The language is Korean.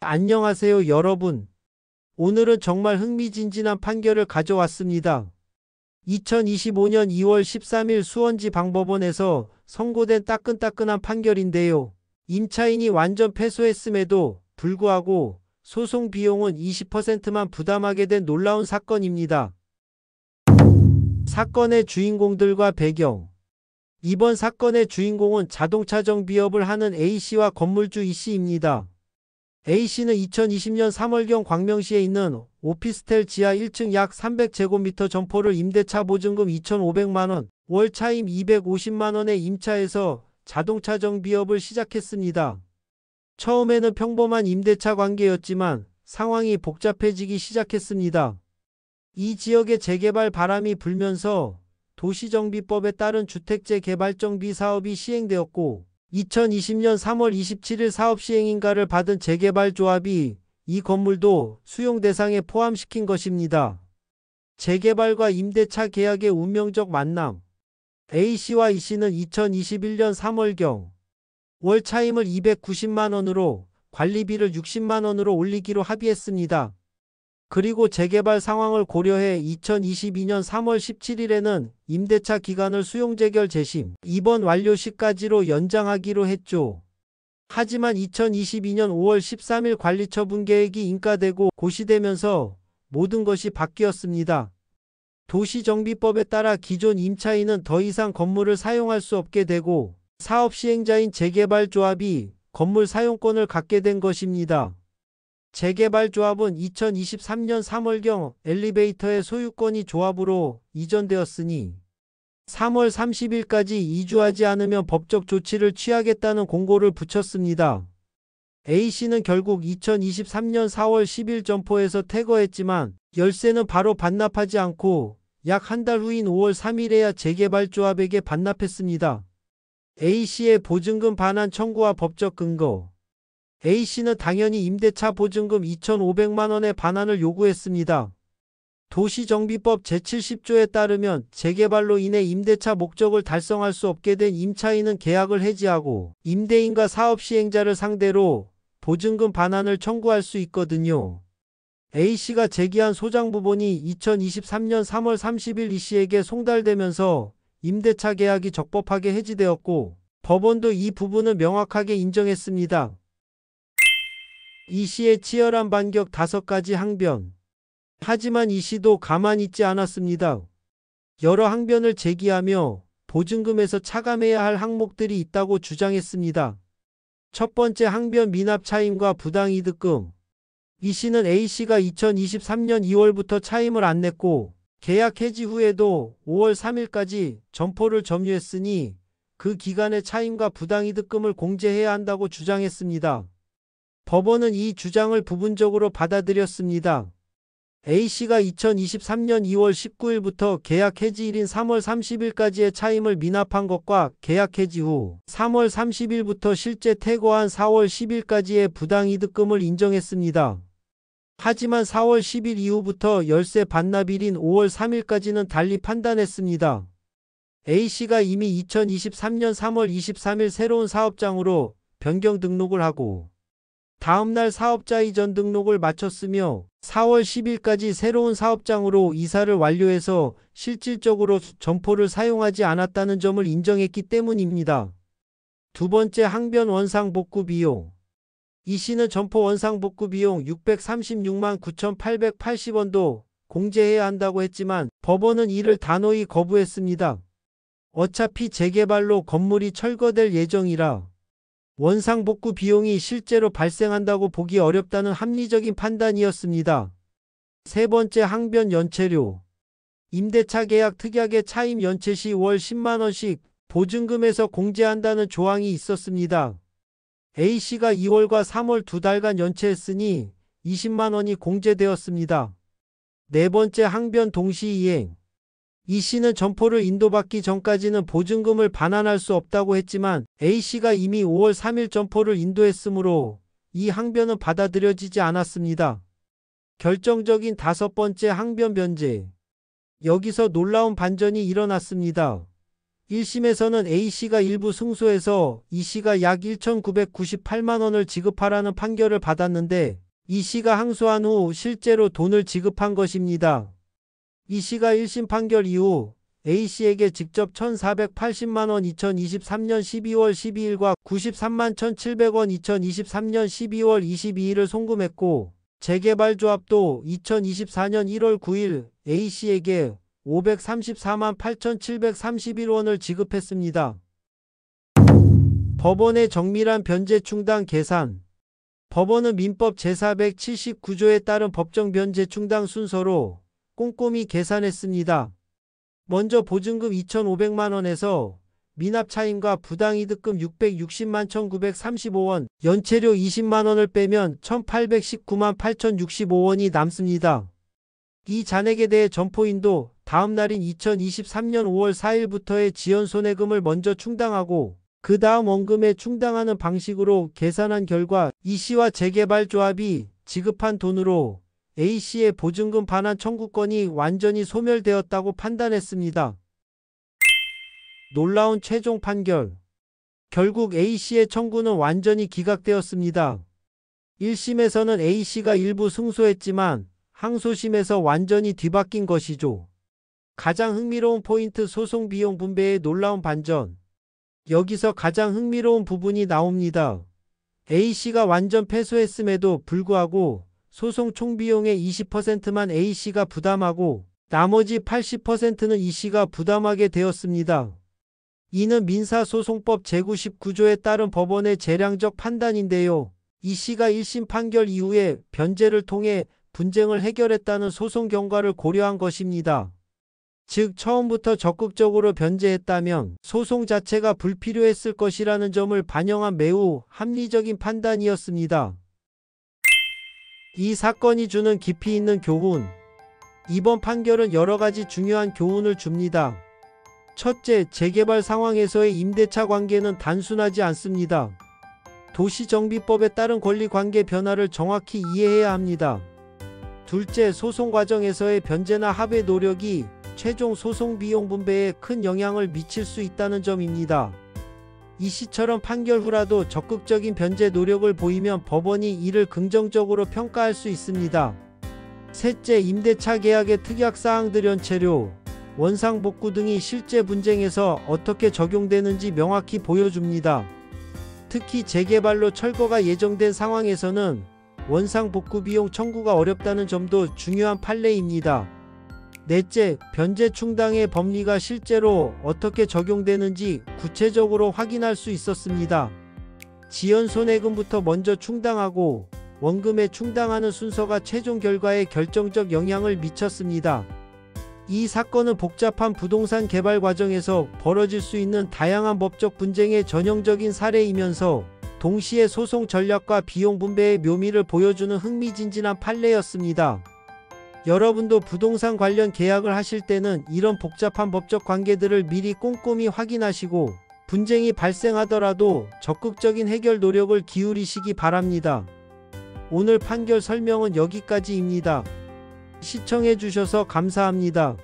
안녕하세요, 여러분. 오늘은 정말 흥미진진한 판결을 가져왔습니다. 2025년 2월 13일 수원지 방법원에서 선고된 따끈따끈한 판결인데요. 임차인이 완전 패소했음에도 불구하고 소송 비용은 20%만 부담하게 된 놀라운 사건입니다. 사건의 주인공들과 배경. 이번 사건의 주인공은 자동차 정비업을 하는 A씨와 건물주 E씨입니다. A씨는 2020년 3월경 광명시에 있는 오피스텔 지하 1층 약 300제곱미터 점포를 임대차 보증금 2,500만원, 월 차임 250만원에 임차해서 자동차 정비업을 시작했습니다. 처음에는 평범한 임대차 관계였지만 상황이 복잡해지기 시작했습니다. 이 지역에 재개발 바람이 불면서 도시정비법에 따른 주택재 개발정비 사업이 시행되었고 2020년 3월 27일 사업시행인가를 받은 재개발조합이 이 건물도 수용 대상에 포함시킨 것입니다. 재개발과 임대차 계약의 운명적 만남. A씨와 E씨는 2021년 3월경 월 차임을 290만원으로 관리비를 60만원으로 올리기로 합의했습니다. 그리고 재개발 상황을 고려해 2022년 3월 17일에는 임대차 기간을 수용재결 재심, 이번 완료 시까지로 연장하기로 했죠. 하지만 2022년 5월 13일 관리처분 계획이 인가되고 고시되면서 모든 것이 바뀌었습니다. 도시정비법에 따라 기존 임차인은 더 이상 건물을 사용할 수 없게 되고 사업 시행자인 재개발조합이 건물 사용권을 갖게 된 것입니다. 재개발조합은 2023년 3월경 엘리베이터의 소유권이 조합으로 이전되었으니 3월 30일까지 이주하지 않으면 법적 조치를 취하겠다는 공고를 붙였습니다. A씨는 결국 2023년 4월 10일 점포에서 퇴거했지만 열쇠는 바로 반납하지 않고 약 한 달 후인 5월 3일에야 재개발조합에게 반납했습니다. A씨의 보증금 반환 청구와 법적 근거. A씨는 당연히 임대차 보증금 2,500만원의 반환을 요구했습니다. 도시정비법 제70조에 따르면 재개발로 인해 임대차 목적을 달성할 수 없게 된 임차인은 계약을 해지하고 임대인과 사업시행자를 상대로 보증금 반환을 청구할 수 있거든요. A씨가 제기한 소장부본이 2023년 3월 30일 E씨에게 송달되면서 임대차 계약이 적법하게 해지되었고 법원도 이 부분을 명확하게 인정했습니다. E씨의 치열한 반격 5가지 항변. 하지만 E씨도 가만히 있지 않았습니다. 여러 항변을 제기하며 보증금에서 차감해야 할 항목들이 있다고 주장했습니다. 첫 번째 항변 미납 차임과 부당이득금. E씨는 A씨가 2023년 2월부터 차임을 안 냈고 계약 해지 후에도 5월 3일까지 점포를 점유했으니 그 기간에 차임과 부당이득금을 공제해야 한다고 주장했습니다. 법원은 이 주장을 부분적으로 받아들였습니다. A씨가 2023년 2월 19일부터 계약 해지일인 3월 30일까지의 차임을 미납한 것과 계약 해지 후 3월 30일부터 실제 퇴거한 4월 10일까지의 부당이득금을 인정했습니다. 하지만 4월 10일 이후부터 열세 반납일인 5월 3일까지는 달리 판단했습니다. A씨가 이미 2023년 3월 23일 새로운 사업장으로 변경 등록을 하고 다음날 사업자 이전 등록을 마쳤으며 4월 10일까지 새로운 사업장으로 이사를 완료해서 실질적으로 점포를 사용하지 않았다는 점을 인정했기 때문입니다. 두 번째 항변 원상 복구 비용. E씨는 점포 원상 복구 비용 636만 9,880원도 공제해야 한다고 했지만 법원은 이를 단호히 거부했습니다. 어차피 재개발로 건물이 철거될 예정이라 원상 복구 비용이 실제로 발생한다고 보기 어렵다는 합리적인 판단이었습니다. 세 번째 항변 연체료. 임대차 계약 특약의 차임 연체 시 월 10만원씩 보증금에서 공제한다는 조항이 있었습니다. A씨가 2월과 3월 2달간 연체했으니 20만원이 공제되었습니다. 네 번째 항변 동시이행. E씨는 점포를 인도받기 전까지는 보증금을 반환할 수 없다고 했지만 A씨가 이미 5월 3일 점포를 인도했으므로 이 항변은 받아들여지지 않았습니다. 결정적인 다섯 번째 항변 변제. 여기서 놀라운 반전이 일어났습니다. 1심에서는 A씨가 일부 승소해서 E씨가 약 1,998만 원을 지급하라는 판결을 받았는데 E씨가 항소한 후 실제로 돈을 지급한 것입니다. E씨가 1심 판결 이후 A씨에게 직접 1,480만 원 2023년 12월 12일과 93만 1,700원 2023년 12월 22일을 송금했고 재개발조합도 2024년 1월 9일 A씨에게 534만 8,731원을 지급했습니다. 법원의 정밀한 변제 충당 계산. 법원은 민법 제479조에 따른 법정 변제 충당 순서로 꼼꼼히 계산했습니다. 먼저 보증금 2,500만 원에서 미납차임과 부당이득금 660만 1,935원, 연체료 20만 원을 빼면 1,819만 8,065원이 남습니다. 이 잔액에 대해 점포인도 다음 날인 2023년 5월 4일부터의 지연손해금을 먼저 충당하고 그 다음 원금에 충당하는 방식으로 계산한 결과 E씨와 재개발조합이 지급한 돈으로 A씨의 보증금 반환 청구권이 완전히 소멸되었다고 판단했습니다. 놀라운 최종 판결. 결국 A씨의 청구는 완전히 기각되었습니다. 1심에서는 A씨가 일부 승소했지만 항소심에서 완전히 뒤바뀐 것이죠. 가장 흥미로운 포인트 소송 비용 분배의 놀라운 반전. 여기서 가장 흥미로운 부분이 나옵니다. A씨가 완전 패소했음에도 불구하고 소송 총비용의 20%만 A씨가 부담하고 나머지 80%는 E씨가 부담하게 되었습니다. 이는 민사소송법 제99조에 따른 법원의 재량적 판단인데요. E씨가 1심 판결 이후에 변제를 통해 분쟁을 해결했다는 소송 경과를 고려한 것입니다. 즉 처음부터 적극적으로 변제했다면 소송 자체가 불필요했을 것이라는 점을 반영한 매우 합리적인 판단이었습니다. 이 사건이 주는 깊이 있는 교훈. 이번 판결은 여러 가지 중요한 교훈을 줍니다. 첫째, 재개발 상황에서의 임대차 관계는 단순하지 않습니다. 도시정비법에 따른 권리관계 변화를 정확히 이해해야 합니다. 둘째, 소송 과정에서의 변제나 합의 노력이 최종 소송 비용 분배에 큰 영향을 미칠 수 있다는 점입니다. E씨처럼 판결 후라도 적극적인 변제 노력을 보이면 법원이 이를 긍정적으로 평가할 수 있습니다. 셋째, 임대차 계약의 특약사항들 연체료, 원상복구 등이 실제 분쟁에서 어떻게 적용되는지 명확히 보여줍니다. 특히 재개발로 철거가 예정된 상황에서는 원상복구 비용 청구가 어렵다는 점도 중요한 판례입니다. 넷째, 변제 충당의 법리가 실제로 어떻게 적용되는지 구체적으로 확인할 수 있었습니다. 지연손해금부터 먼저 충당하고 원금에 충당하는 순서가 최종 결과에 결정적 영향을 미쳤습니다. 이 사건은 복잡한 부동산 개발 과정에서 벌어질 수 있는 다양한 법적 분쟁의 전형적인 사례이면서 동시에 소송 전략과 비용 분배의 묘미를 보여주는 흥미진진한 판례였습니다. 여러분도 부동산 관련 계약을 하실 때는 이런 복잡한 법적 관계들을 미리 꼼꼼히 확인하시고 분쟁이 발생하더라도 적극적인 해결 노력을 기울이시기 바랍니다. 오늘 판결 설명은 여기까지입니다. 시청해 주셔서 감사합니다.